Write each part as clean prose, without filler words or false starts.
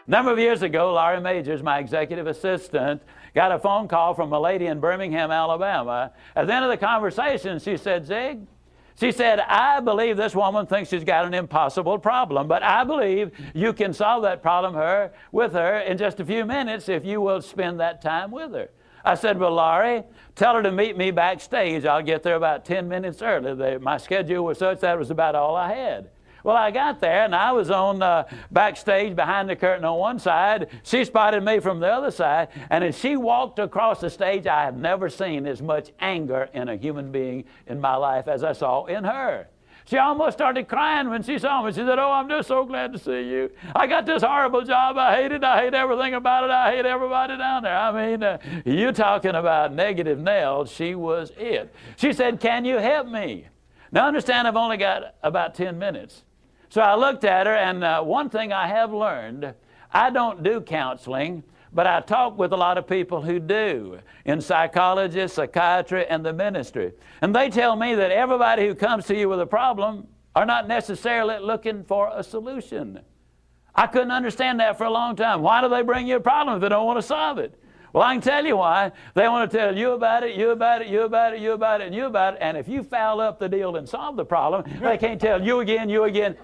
number of years ago, Laurie Majors, my executive assistant, got a phone call from a lady in Birmingham, Alabama. At the end of the conversation, she said, Zig, she said, I believe this woman thinks she's got an impossible problem, but I believe you can solve that problem with her in just a few minutes if you will spend that time with her. I said, well, Laurie, tell her to meet me backstage. I'll get there about 10 minutes early. My schedule was such that was about all I had. Well, I got there, and I was on backstage behind the curtain on one side. She spotted me from the other side, and as she walked across the stage, I have never seen as much anger in a human being in my life as I saw in her. She almost started crying when she saw me. She said, oh, I'm just so glad to see you. I got this horrible job. I hate it. I hate everything about it. I hate everybody down there. I mean, you talking about negative nails, she was it. She said, can you help me? Now, understand, I've only got about 10 minutes. So I looked at her, and one thing I have learned, I don't do counseling, but I talk with a lot of people who do, in psychology, psychiatry, and the ministry. And they tell me that everybody who comes to you with a problem are not necessarily looking for a solution. I couldn't understand that for a long time. Why do they bring you a problem if they don't want to solve it? Well, I can tell you why. They want to tell you about it, you about it, you about it, you about it, and you about it. And if you foul up the deal and solve the problem, they can't tell you again, you again.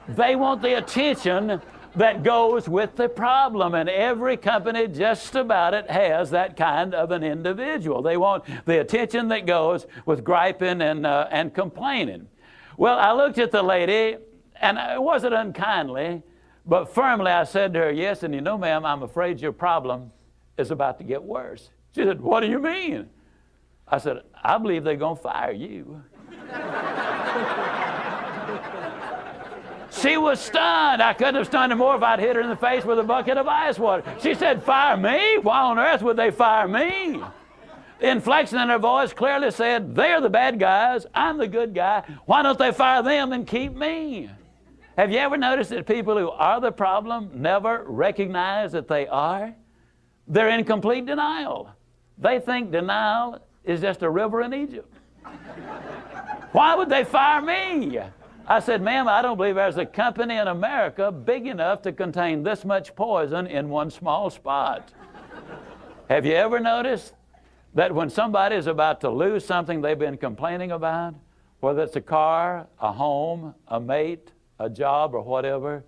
They want the attention that goes with the problem, and every company just about it has that kind of an individual. They want the attention that goes with griping and complaining. Well, I looked at the lady, and it wasn't unkindly, but firmly I said to her, yes, and you know, ma'am, I'm afraid your problem is about to get worse. She said, what do you mean? I said, I believe they're going to fire you. She was stunned. I couldn't have stunned her more if I'd hit her in the face with a bucket of ice water. She said, fire me? Why on earth would they fire me? The inflection in her voice clearly said, they're the bad guys, I'm the good guy. Why don't they fire them and keep me? Have you ever noticed that people who are the problem never recognize that they are? They're in complete denial. They think denial is just a river in Egypt. Why would they fire me? I said, ma'am, I don't believe there's a company in America big enough to contain this much poison in one small spot. Have you ever noticed that when somebody is about to lose something they've been complaining about, whether it's a car, a home, a mate, a job, or whatever,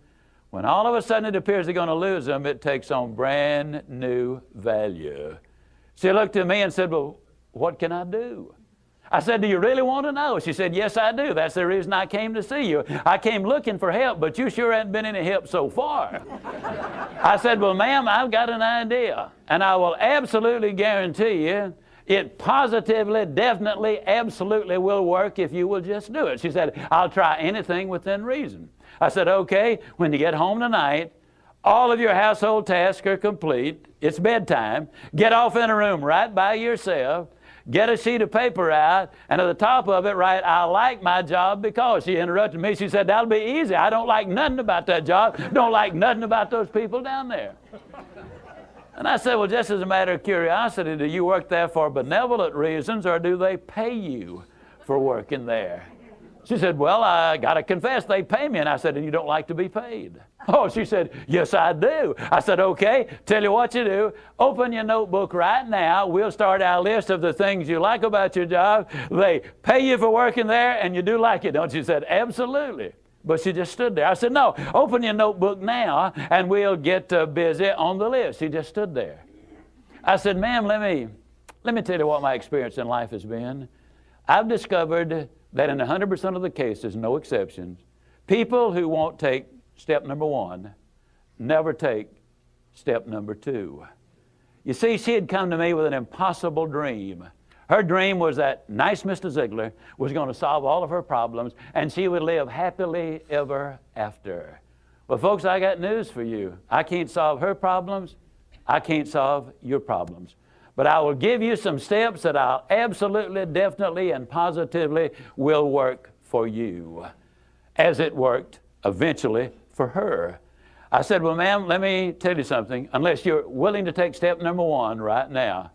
when all of a sudden it appears they're going to lose them, it takes on brand new value. She looked at me and said, well, what can I do? I said, do you really want to know? She said, yes, I do. That's the reason I came to see you. I came looking for help, but you sure haven't been any help so far. I said, well, ma'am, I've got an idea, and I will absolutely guarantee you it positively, definitely, absolutely will work if you will just do it. She said, I'll try anything within reason. I said, okay, when you get home tonight, all of your household tasks are complete. It's bedtime. Get off in a room right by yourself. Get a sheet of paper out, and at the top of it write, I like my job because. She interrupted me. She said, that'll be easy. I don't like nothing about that job. Don't like nothing about those people down there. And I said, well, just as a matter of curiosity, do you work there for benevolent reasons, or do they pay you for working there? She said, well, I got to confess, they pay me. And I said, and you don't like to be paid? Oh, she said, yes, I do. I said, okay, tell you what you do. Open your notebook right now. We'll start our list of the things you like about your job. They pay you for working there, and you do like it, don't you? She said, absolutely. But she just stood there. I said, no, open your notebook now, and we'll get busy on the list. She just stood there. I said, ma'am, let me tell you what my experience in life has been. I've discovered that in 100% of the cases, no exceptions, people who won't take step number one never take step number two. You see, she had come to me with an impossible dream. Her dream was that nice Mr. Ziglar was going to solve all of her problems, and she would live happily ever after. Well, folks, I got news for you. I can't solve her problems. I can't solve your problems. But I will give you some steps that I'll absolutely, definitely, and positively will work for you, as it worked eventually for her. I said, well, ma'am, let me tell you something. Unless you're willing to take step number one right now,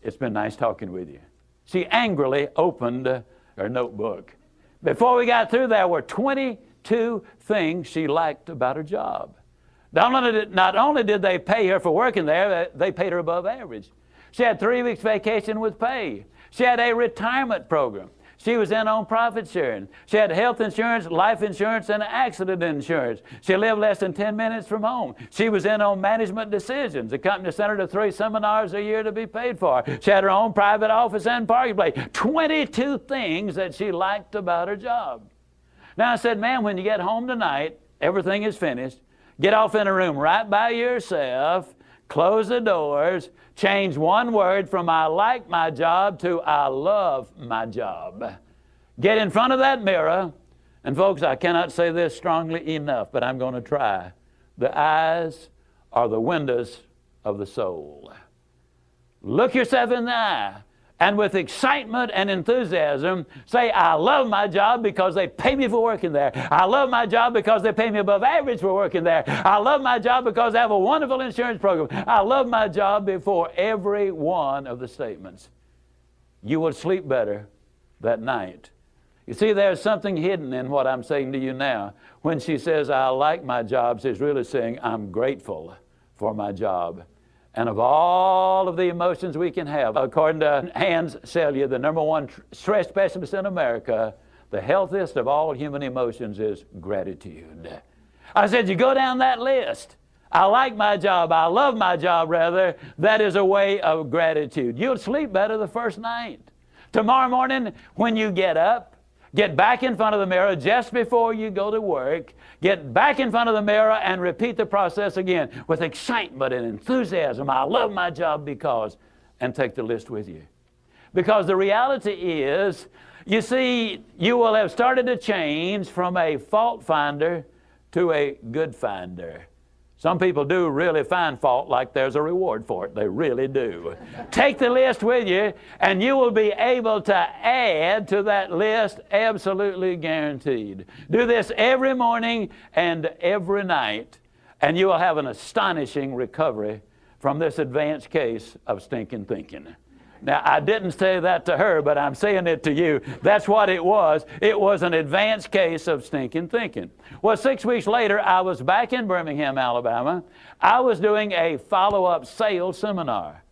it's been nice talking with you. She angrily opened her notebook. Before we got through, there were 22 things she liked about her job. Not only did they pay her for working there, they paid her above average. She had 3 weeks vacation with pay. She had a retirement program. She was in on profit sharing. She had health insurance, life insurance, and accident insurance. She lived less than 10 minutes from home. She was in on management decisions. The company sent her to 3 seminars a year to be paid for. She had her own private office and parking place. 22 things that she liked about her job. Now I said, ma'am, when you get home tonight, everything is finished. Get off in a room right by yourself. Close the doors. Change one word from I like my job to I love my job. Get in front of that mirror. And folks, I cannot say this strongly enough, but I'm going to try. The eyes are the windows of the soul. Look yourself in the eye. And with excitement and enthusiasm, say, I love my job because they pay me for working there. I love my job because they pay me above average for working there. I love my job because they have a wonderful insurance program. I love my job before every one of the statements. You will sleep better that night. You see, there's something hidden in what I'm saying to you now. When she says, I like my job, she's really saying, I'm grateful for my job. And of all of the emotions we can have, according to Hans Selye, the #1 stress specialist in America, the healthiest of all human emotions is gratitude. I said, you go down that list. I like my job. I love my job, rather. That is a way of gratitude. You'll sleep better the first night. Tomorrow morning, when you get up, get back in front of the mirror just before you go to work. Get back in front of the mirror and repeat the process again with excitement and enthusiasm. I love my job because, and take the list with you. Because the reality is, you see, you will have started to change from a fault finder to a good finder. Some people do really find fault like there's a reward for it. They really do. Take the list with you, and you will be able to add to that list, absolutely guaranteed. Do this every morning and every night, and you will have an astonishing recovery from this advanced case of stinking thinking. Now, I didn't say that to her, but I'm saying it to you. That's what it was. It was an advanced case of stinking thinking. Well, 6 weeks later, I was back in Birmingham, Alabama. I was doing a follow-up sales seminar.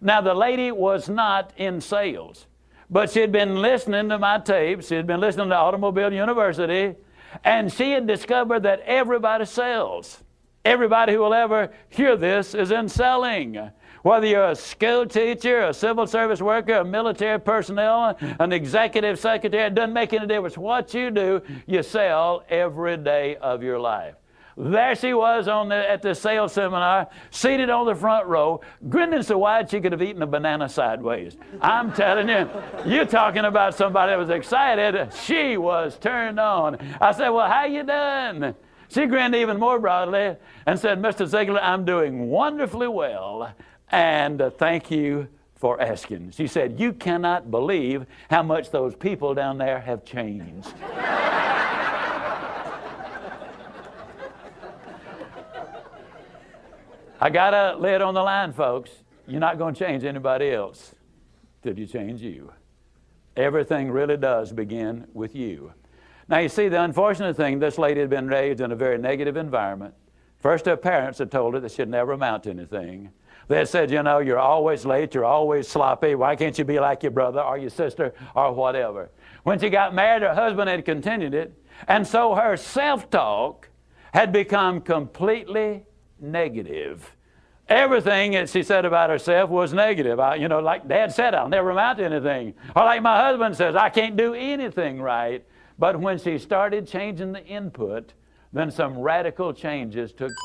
Now, the lady was not in sales, but she had been listening to my tapes. She had been listening to Automobile University, and she had discovered that everybody sells. Everybody who will ever hear this is in selling. Whether you're a school teacher, a civil service worker, a military personnel, an executive secretary, it doesn't make any difference. What you do, you sell every day of your life. There she was at the sales seminar, seated on the front row, grinning so wide she could have eaten a banana sideways. I'm telling you, you're talking about somebody that was excited. She was turned on. I said, well, how you done? She grinned even more broadly and said, Mr. Ziglar, I'm doing wonderfully well. And thank you for asking. She said, you cannot believe how much those people down there have changed. I got to lay it on the line, folks. You're not going to change anybody else till you change you. Everything really does begin with you. Now, you see, the unfortunate thing, this lady had been raised in a very negative environment. First, her parents had told her that she'd never amount to anything. They said, you know, you're always late, you're always sloppy. Why can't you be like your brother or your sister or whatever? When she got married, her husband had continued it. And so her self-talk had become completely negative. Everything that she said about herself was negative. Like Dad said, I'll never amount to anything. Or like my husband says, I can't do anything right. But when she started changing the input, then some radical changes took place.